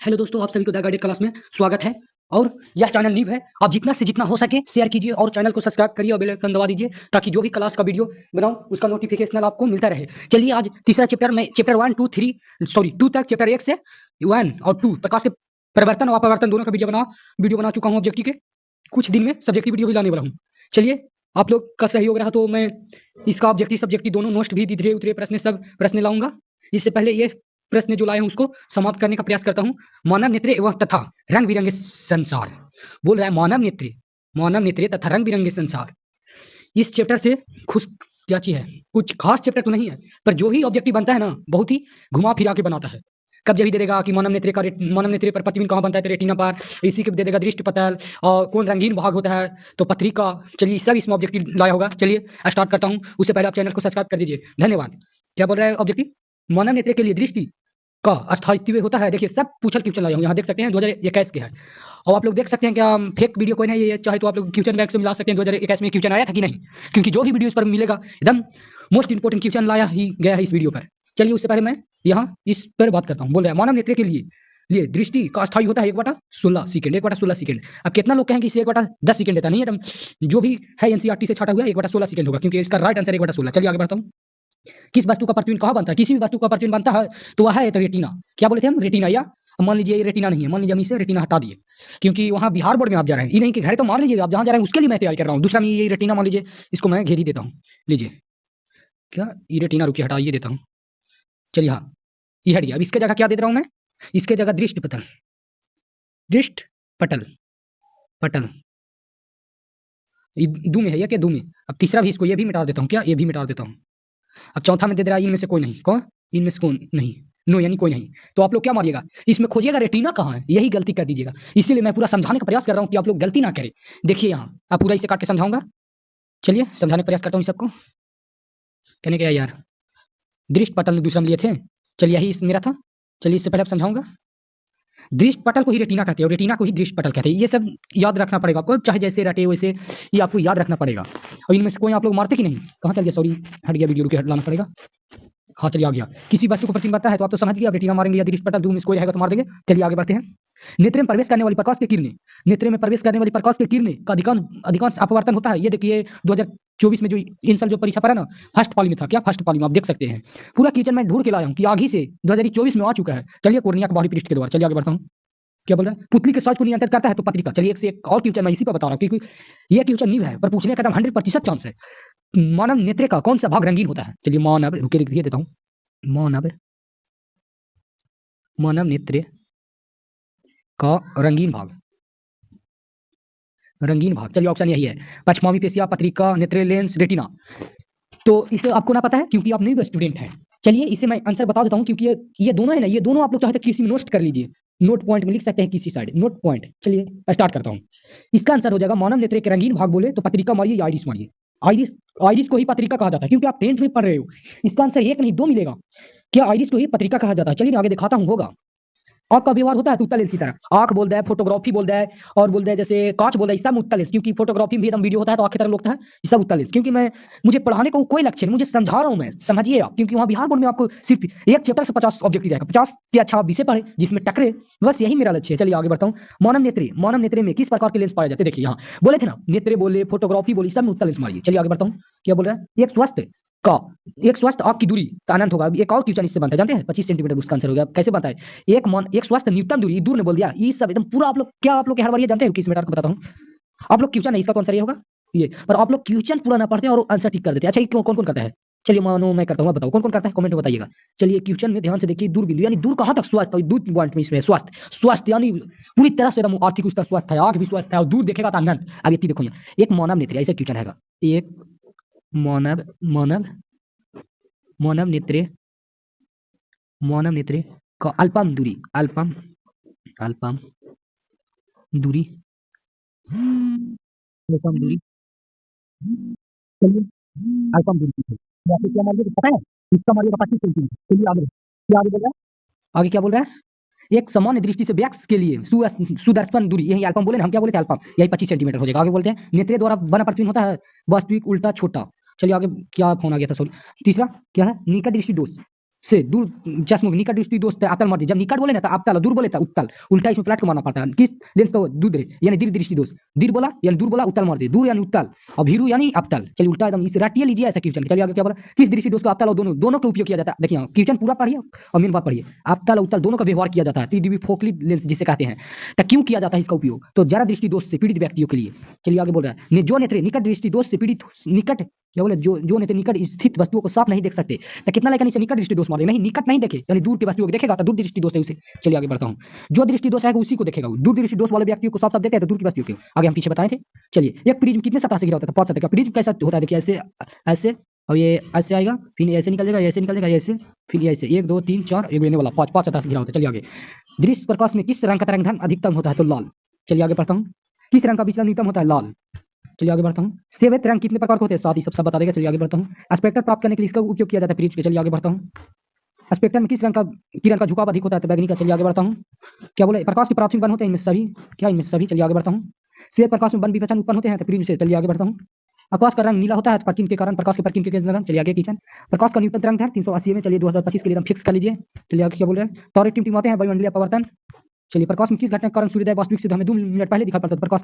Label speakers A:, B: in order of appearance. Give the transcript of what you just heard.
A: Hello दोस्तों, आप सभी को द गाइडेड क्लास में स्वागत है। और यह चैनल न्यू है। आप जितना से जितना हो सके शेयर कीजिए और चैनल को सब्सक्राइब करिए और बेल आइकन दबा दीजिए ताकि जो भी क्लास का वीडियो बनाऊं उसका नोटिफिकेशन आपको मिलता रहे। चलिए आज तीसरा चैप्टर में चैप्टर 1 2 3 सॉरी 2 तक चैप्टर 1 से 1 और 2 प्रकाश के परिवर्तन और अपवर्तन दोनों का वीडियो बना चुका हूँ ऑब्जेक्टिव के। कुछ दिन में सब्जेक्टिव वीडियो भी लाने वाला हूँ। चलिए आप लोग का सहयोग रहा तो मैं इसका ऑब्जेक्टिव सब्जेक्टिव दोनों नोट भी धीरे उतरे प्रश्न सब प्रश्न लाऊंगा। इससे पहले ये प्रश्न जो लाए हैं उसको समाप्त करने का प्रयास करता हूँ। मानव नेत्र एवं तथा रंग बिरंगे संसार बोल रहा है। मानव नेत्र तथा रंग बिरंगे संसार इस चैप्टर से खुश क्या चीज है। कुछ खास चैप्टर तो नहीं है पर जो भी ऑब्जेक्टिव बनता है ना बहुत ही घुमा फिरा के बनाता है। कब जब भी दे देगा कि मानव नेत्र पर प्रतिबिंब कहाँ बनता है तो रेटिना पर, इसी के दे देगा दृष्टि पटल और कौन रंगीन भाग होता है तो पत्रिका। चलिए सब इसमें ऑब्जेक्टिव लाया होगा। चलिए स्टार्ट करता हूँ। उससे पहले आप चैनल को सब्सक्राइब कर दीजिए। धन्यवाद। क्या बोल रहा है ऑब्जेक्टिव? मानव नेत्र के लिए दृष्टि का अस्थायित्व होता है। देखिए सब पूछल क्वेश्चन लाया हूँ। यहाँ देख सकते हैं 2021 के है और आप लोग देख सकते हैं क्या फेक वीडियो कोई नहीं है। ये चाहे तो आप लोग क्वेश्चन बैंक से मिला सकते हैं 2021 में क्वेश्चन आया था कि नहीं, क्योंकि जो भी वीडियो इस पर मिलेगा एकदम मोस्ट इंपोर्टेंट क्वेश्चन लाया ही गया है इस वीडियो पर। चलिए उससे पहले मैं यहाँ इस पर बात करता हूँ। बोल रहा है मानव नेत्र के लिए दृष्टि का अस्थायी होता है 1/16 सेकंड। 1/16 सेकंड। अब कितना लोग कहेंगे इसे 1/10 सेकंड देता नहीं है एकदम जो भी है एनसीईआरटी से छाटा हुआ 1/16 सेकंड होगा क्योंकि इसका राइट आंसर 1/16। चलिए आगे बढ़ता हूँ। किस वस्तु का प्रतिबिंब कहाँ बनता है? किसी भी वस्तु का प्रतिबिंब बनता है तो वह है तो रेटिना। क्या बोले थे हम? रेटिना। या मान लीजिए ये रेटिना नहीं है, मान लीजिए हम इसे रेटिना हटा दिए क्योंकि वहाँ बिहार बोर्ड में आप जा रहे हैं। ये नहीं कि घर तो मान लीजिए आप जहाँ जा रहे हैं उसके लिए मैं तैयारी कर रहा हूँ। दूसरा में ये रेटिना मान लीजिए इसको मैं घेर ही देता हूँ। लीजिए क्या ये रेटिना रुकिए हटा ये देता हूँ। चलिए हाँ ये हट गया। अब इसके जगह क्या दे रहा हूँ मैं? इसके जगह दृष्टि पटल। दृष्ट पटल पटल दू में है ये क्या? दू में। अब तीसरा भी इसको ये भी मिटा देता हूँ। क्या ये भी मिटा देता हूँ। अब चौथा में दे रहा है इनमें से कोई नहीं। कौन? इनमें से कौन नहीं? नो यानी कोई नहीं। तो आप लोग क्या मारिएगा? इसमें खोजिएगा रेटिना कहाँ है, यही गलती कर दीजिएगा। इसीलिए मैं पूरा समझाने का प्रयास कर रहा हूँ कि आप लोग गलती ना करें। देखिए यहाँ आप पूरा इसे काट के समझाऊंगा। चलिए समझाने का प्रयास करता हूँ सबको। कहने क्या यार दृष्ट पटल दूसरा में लिए थे। चलिए यही मेरा था। चलिए इससे पहले आप समझाऊंगा। दृष्ट पटल को ही रेटिना कहते हैं और रेटिना को ही दृष्ट पटल कहते हैं। ये सब याद रखना पड़ेगा आपको, चाहे जैसे रटे वैसे ये आपको याद रखना पड़ेगा। और इनमें से कोई आप लोग मारते कि नहीं? कहाँ चल गया? सॉरी हट गया वीडियो, रुके हट लाना पड़ेगा। हाँ चलिए आ गया। किसी वस्तु को प्रतिबिंब बनता है तो आप तो समझ गए। आप रेटिना मारेंगे या दृष्टि पटल, दूर में कोई रहेगा तो मार देंगे। चलिए आगे बढ़ते हैं। नेत्र में प्रवेश करने वाली प्रकाश की किरणें, नेत्र में प्रवेश करने वाली प्रकाश की किरणें का अधिकांश अपवर्तन होता है। ये देखिए 2024 में जो इन साल जो परीक्षा पड़ा ना फर्स्ट पाली में था। क्या फर्स्ट पाली में? आप देख सकते हैं पूरा क्वेश्चन मैं ढूंढ के लाया हूँ कि आगे से 2024 में आ चुका है। चलिए कोर्निया का बाहरी पृष्ठ के द्वारा। चलिए आगे बढ़ता हूँ। क्या बोल रहा है? पुतली के साइज को नियंत्रित करता है तो पत्रिका। चलिए एक से एक और क्वेश्चन मैं इसी पर बता रहा हूँ क्योंकि ये क्वेश्चन न्यू है पर पूछने का एकदम 100% चांस है। मानव नेत्र का कौन सा भाग रंगीन होता है? चलिए मानव रुके लिख देता हूँ। मानव नेत्र का रंगीन भाग। चलिए ऑप्शन यही है। पश्चिमावी पेशिया, पत्रिका, नेत्र लेंस, रेटिना। तो इसे आपको ना पता है क्योंकि आप नहीं स्टूडेंट हैं। चलिए इसे मैं आंसर बता देता हूँ क्योंकि ये दोनों है ना, ये दोनों आप लोग चाहे तो किसी में नोट कर लीजिए। नोट पॉइंट में लिख सकते हैं किसी साइड नोट पॉइंट। चलिए स्टार्ट करता हूँ। इसका आंसर हो जाएगा मानव नेत्र के रंगीन भाग बोले तो पत्रिका मारिए या आइरिस मारिए। आइरिस आइरिस को ही पत्रिका कहा जाता है क्योंकि आप 10th में पढ़ रहे हो। इसका आंसर एक नहीं दो मिलेगा। क्या आइरिस को ही पत्रिका कहा जाता है? चलिए आगे दिखाता हूँ। होगा आंख का व्यवहार होता है तो उत्तल लेंस की तरह। आंख बोलता है, फोटोग्राफी बोलता है और बोलता है जैसे कांच बोलता है, सब उत्तल लेंस। क्योंकि फोटोग्राफी भी एकदम वीडियो होता है तो आंख की तरह लगता है, ये सब उत्तल लेंस। क्योंकि मुझे पढ़ाने को कोई लक्ष्य नहीं, मुझे समझा रहा हूं मैं, समझिए आप। क्योंकि वहां बिहार बोर्ड में आपको सिर्फ एक चैप्टर से 50 ऑब्जेक्टिव जाएगा, 50 के अच्छा आप 20 पढ़े जिसमें टकरे, बस यही मेरा लक्ष्य है। चलिए आगे बढ़ता हूँ। मानव नेत्र में किस प्रकार के लेंस पाए जाते हैं? देखिए यहाँ बोले थे ना नेत्र बोले, फोटोग्राफी बोली, सब में उत्तल लेंस मारिए। चलिए आगे बढ़ता हूँ। क्या बोल रहा है? का एक स्वस्थ आंख की दूरी का अनंत होगा। एक और क्वेश्चन इससे बनता है, जानते हैं? 25 सेंटीमीटर उसका आंसर हो गया। कैसे बनता है? एक स्वस्थ न्यूनतम दूरी, दूर ने बोल दिया। ये सब एकदम पूरा आप लोग क्या आप लोग हर बार ये जानते हैं? किस मीटर को बताता हूँ आप लोग क्वेश्चन नहीं, इसका कौन सा ये होगा ये। पर आप लोग क्वेश्चन पूरा ना पढ़ते और आंसर ठीक कर देते हैं। अच्छा ये क्यों कौन कौन करता है? चलिए मानो मैं करता हूँ, बताओ कौन कौन करता है, कमेंट में बताइएगा। चलिए क्वेश्चन में ध्यान से देखिए, दूर बिंदु यानी दूर कहाँ तक स्वस्थ, दूर पॉइंट में इसमें स्वस्थ यानी पूरी तरह से एकदम आर्थिक उसका स्वस्थ है, आंख भी स्वस्थ है और दूर देखेगा तो अनंत। अब ये देखो यहाँ एक मानव नेत्र ऐसा क्वेश्चन है। एक मानव नेत्र का अल्पम दूरी अल्पम दूरी चलिए अल्पम दूरी या फिर क्या मारिए पता है? इसका मारिए 25 सेंटीमीटर। चलिए आगे क्या आगे बोल रहा है? आगे क्या बोल रहा है? एक सामान्य दृष्टि से वैक्स के लिए सुदर्शन दूरी, यही अल्पम बोले ना, हम क्या बोले थे? अल्पम, यही 25 सेंटीमीटर हो जाएगा। आगे बोलते हैं नेत्र द्वारा बना प्रतिबिंब होता है वास्तविक, उल्टा, छोटा। चलिए आगे क्या फोन आ गया था, सॉरी। तीसरा क्या है? निकट दृष्टि दोष। से दूर चश्मुख निकट दृष्टि दोष है अवतल मर्जी। जब निकट बोले ना तो अवतल, दूर बोले तो उत्तल, उल्टा इसमें पलट के मारना पड़ता है। किस लेंस पे? दूर यानी दीर्घ दृष्टि दोष। दीर्घ बोला यानी दूर बोला, उत्तल मर्जी, दूर यानी उत्तल और भीरू यानी अवतल। चलिए उल्टा एकदम इसे रटिए लीजिए ऐसा क्वेश्चन। चलिए आगे क्या बोला, किस दृष्टि दोष को अवतल और दोनों दोनों का उपयोग किया जाता है। देखिए क्वेश्चन पूरा पढ़िए और मेन बात पढ़िए। अवतल और उत्तल दोनों का व्यवहार किया जाता है, त्रिदिव्य फोकली लेंस जिसे कहते हैं। तो क्यों किया जाता है इसका उपयोग? तो जरा दृष्टि दोष से पीड़ित व्यक्तियों के लिए। चलिए आगे बोल रहा है, जो नेत्र निकट दृष्टि दोष से पीड़ित, निकट क्या बोले, जो नेत्र निकट स्थित वस्तुओं को साफ नहीं देख सकते, तो कितना लेकर नीचे निकट दृष्टि दोष मार दे। नहीं, निकट नहीं देखे यानी दूर की वस्तुओं को देखेगा तो दूर दृष्टि दोष है उसे। चलिए आगे बढ़ता हूँ। जो दृष्टि दोष है उसी को देखेगा। दूर दृष्टि दोष वाले व्यक्तियों को साफ साफ देखे तो दूर की वस्तुओं को। आगे हम पीछे बताए थे। चलिए, एक प्रिज्म कितने सतह से घिरा होता है? 5 सतह का। प्रिज्म कैसा होता है? देखिए ऐसे ऐसे, और ये ऐसे आएगा, फिर ऐसे निकल जाएगा, ऐसे निकल जाएगा, ऐसे, फिर ऐसे 1 2 3 4, एक लेने वाला 5 सतह से घिरा होता है। चलिए आगे, दृश्य प्रकाश में किस रंग का तरंग दैर्घ्य अधिकतम होता है? तो लाल। चलिए आगे बढ़ता हूँ। किस रंग का विचलन न्यूनतम होता है? लाल। चलिए आगे बढ़ता हूँ। श्वेत रंग कितने प्रकार के होते हैं? 7 ही सब बता देगा। चलिए आगे बढ़ता हूँ। स्पेक्ट्रम प्राप्त करने के लिए इसका उपयोग किया जाता है प्रिज्म के। चलिए आगे बढ़ता हूँ। स्पेक्ट्रम में किस रंग का किरण का झुकाव अधिक होता है? तो बैगनी का। चलिए आगे बढ़ता हूँ। क्या बोले, प्रकाश के प्राथमिक बन होते हैं इनमें सभी, क्या इनमें सभी। चलिए आगे बढ़ता हूँ। श्वेत प्रकाश में बन विपचन उत्पन्न होते हैं तो प्रिज्म से। चलिए आगे बढ़ता हूँ। आकाश का रंग नीला होता है तो प्रकीर्णन के कारण, प्रकाश के प्रकीर्णन के कारण। चलिए आगे किचन, प्रकाश का न्यूटन तरंग दैर्घ्य 380 में। चलिए 2025 के लिए हम फिक्स कर लीजिए। चलिए आगे क्या बोल रहे हैं, तारे टिमटिमाते हैं वायुमंडलीय परिवर्तन। चलिए, प्रकाश में किस घटना के कारण सूर्योदय वास्तविक सिद्ध हमें 2 मिनट पहले दिखा पड़ता है? प्रकाश